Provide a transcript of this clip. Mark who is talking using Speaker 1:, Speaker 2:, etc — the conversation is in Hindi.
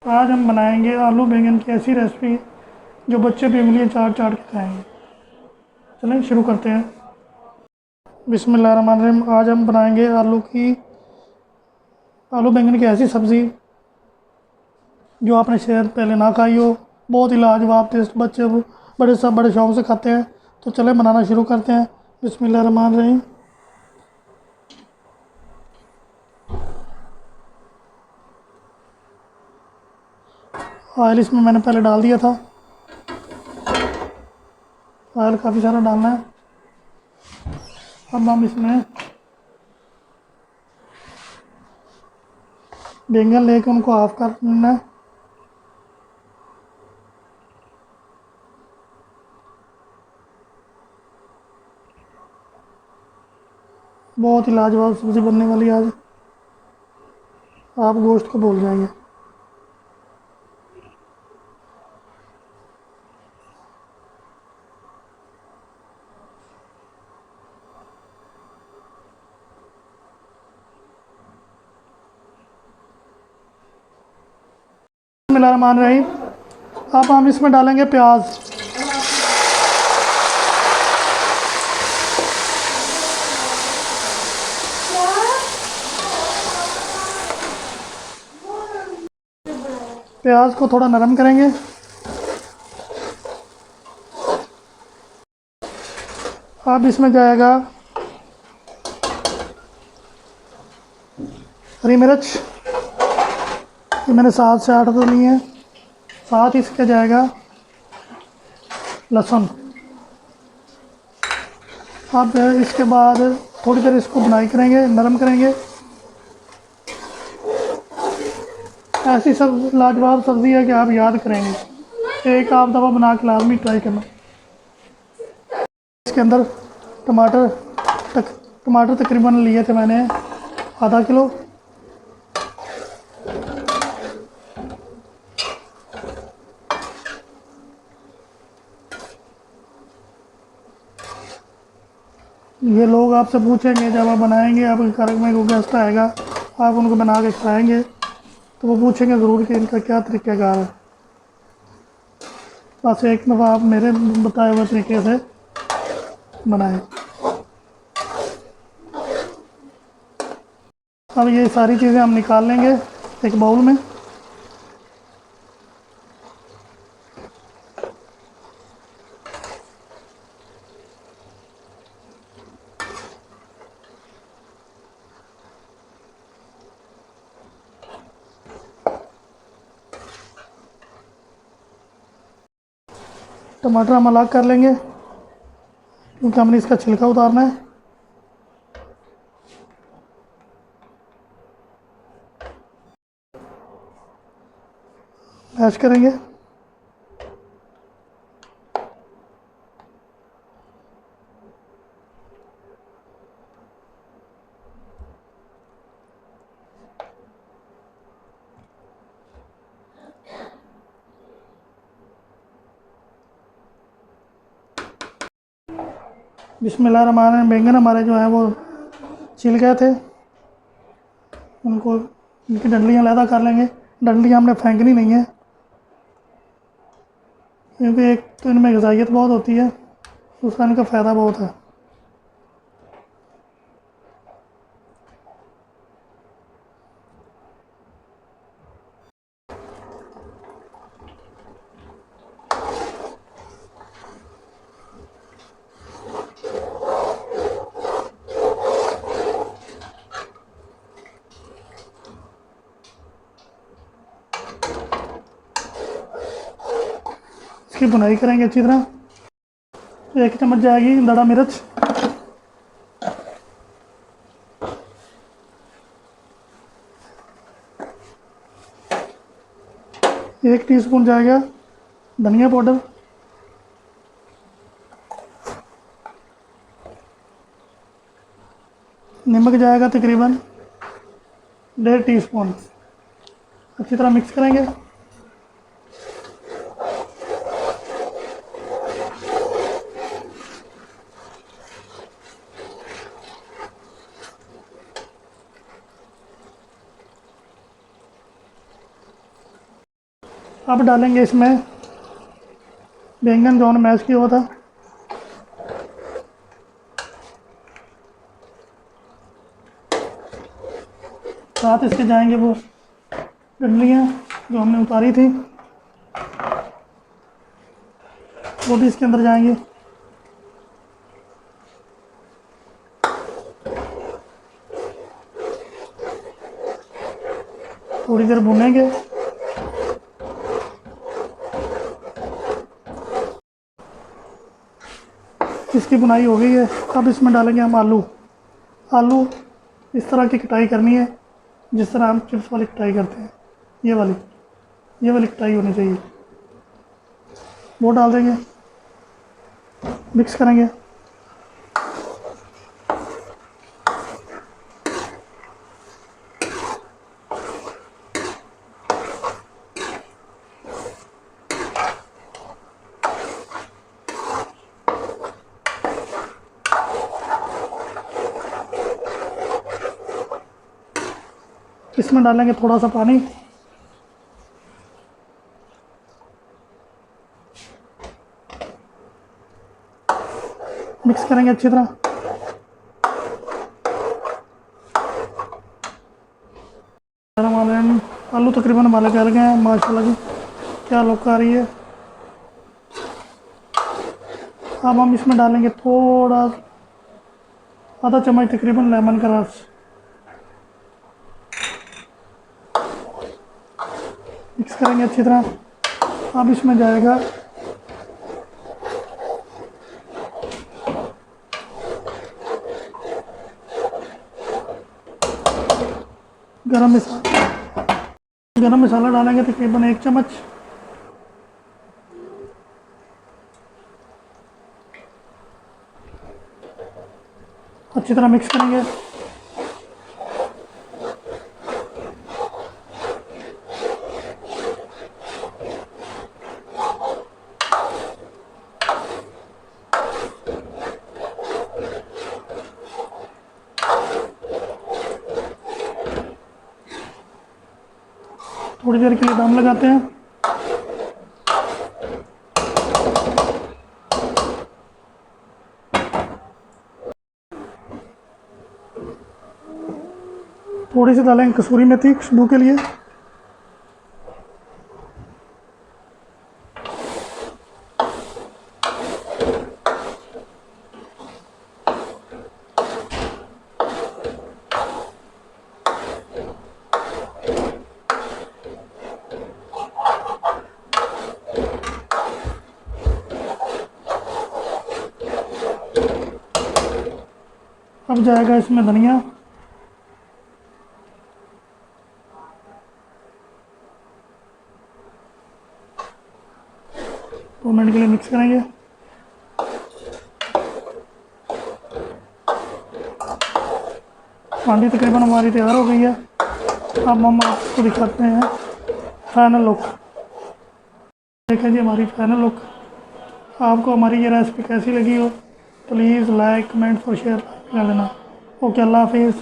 Speaker 1: आज हम बनाएंगे आलू बैंगन की ऐसी रेसिपी जो बच्चे भी उंगलियां चाट चाट के खाएंगे। चलें शुरू करते हैं। बिस्मिल्लाहिर्रहमानिर्रहीम। आज हम बनाएंगे आलू बैंगन की ऐसी सब्ज़ी जो आपने शायद पहले ना खाई हो। बहुत ही लाजवाब टेस्ट, बच्चे बड़े सब बड़े शौक से खाते हैं। तो चलें बनाना शुरू करते हैं। बिस्मिल्लाहिर्रहमानिर्रहीम। ऑयल इसमें मैंने पहले डाल दिया था। ऑयल काफ़ी सारा डालना है। अब हम इसमें बैंगन लेके उनको हाफ कर लेना है। बहुत ही लाजवाब सब्ज़ी बनने वाली है आज, आप गोश्त को भूल जाएंगे। बिस्मिल्लाहिर्रहमानिर्रहीम। अब हम इसमें डालेंगे प्याज। प्याज को थोड़ा नरम करेंगे। अब इसमें जाएगा हरी मिर्च, ये मैंने 7 से 8 तो ली है। साथ ही इसके जाएगा लहसुन। अब इसके बाद थोड़ी देर इसको बुनाई करेंगे, नरम करेंगे। ऐसी सब लाजवाब सब्ज़ी है कि आप याद करेंगे। एक आप दफ़ा बना के लाजमी ट्राई करना। इसके अंदर टमाटर टमाटर तकरीबन लिए थे मैंने आधा किलो। ये लोग आपसे पूछेंगे जब आप बनाएंगे, आपके घर में कोई गेस्ट आएगा, आप उनको बना के खिलाएंगे तो वो पूछेंगे ज़रूर कि इनका क्या तरीक़ाकार है। बस एक दफ़ा आप मेरे बताए हुए तरीके से बनाएं। अब ये सारी चीज़ें हम निकाल लेंगे एक बाउल में। टमाटर हम अलग कर लेंगे क्योंकि हमने इसका छिलका उतारना है। मैश करेंगे। बिस्मिल्लाहिर्रहमानिर्रहीम। बैंगन हमारे जो हैं वो छिल गए थे, उनको इनकी डंडलियाँ अलहदा कर लेंगे। डंडलियाँ हमने फेंकनी नहीं है क्योंकि एक तो इनमें ग़िज़ाइयत बहुत होती है, दूसरा इनका फ़ायदा बहुत है। इसकी भुनाई करेंगे अच्छी तरह। 1 चम्मच जाएगी दड़ा मिर्च, 1 टीस्पून जाएगा धनिया पाउडर, नमक जाएगा तकरीबन 1.5 टीस्पून। अच्छी तरह मिक्स करेंगे। अब डालेंगे इसमें बैंगन जो हमने मैश किया हुआ था। साथ इसके जाएंगे वो डंडलियाँ जो हमने उतारी थी, वो भी इसके अंदर जाएंगे। थोड़ी देर भूनेंगे। इसकी बुनाई हो गई है। अब इसमें डालेंगे हम आलू। आलू इस तरह की कटाई करनी है जिस तरह हम चिप्स वाली कटाई करते हैं। ये वाली कटाई होनी चाहिए। वो डाल देंगे, मिक्स करेंगे। इसमें डालेंगे थोड़ा सा पानी। मिक्स करेंगे अच्छी तरह। आलू तकरीबन उबाले के गए हैं। माशाल्लाह जी क्या लुक आ रही है। अब हम इसमें डालेंगे थोड़ा आधा चम्मच तकरीबन लेमन का रस। मिक्स करेंगे अच्छी तरह। अब इसमें जाएगा गरम मसाला। गरम मसाला डालेंगे तकरीबन 1 चम्मच। अच्छी तरह मिक्स करेंगे। थोड़ी देर के लिए दम लगाते हैं। थोड़ी सी डालेंगे कसूरी मेथी खुशबू के लिए। अब जाएगा इसमें धनिया। दो मिनट के लिए मिक्स करेंगे। हांडी तकरीबन हमारी तैयार हो गई है। अब हम आपको दिखाते हैं फाइनल लुक। देखें जी हमारी फाइनल लुक। आपको हमारी ये रेसिपी कैसी लगी हो प्लीज़ लाइक कमेंट्स और शेयर कर देना। ओके, अल्लाह हाफिज़।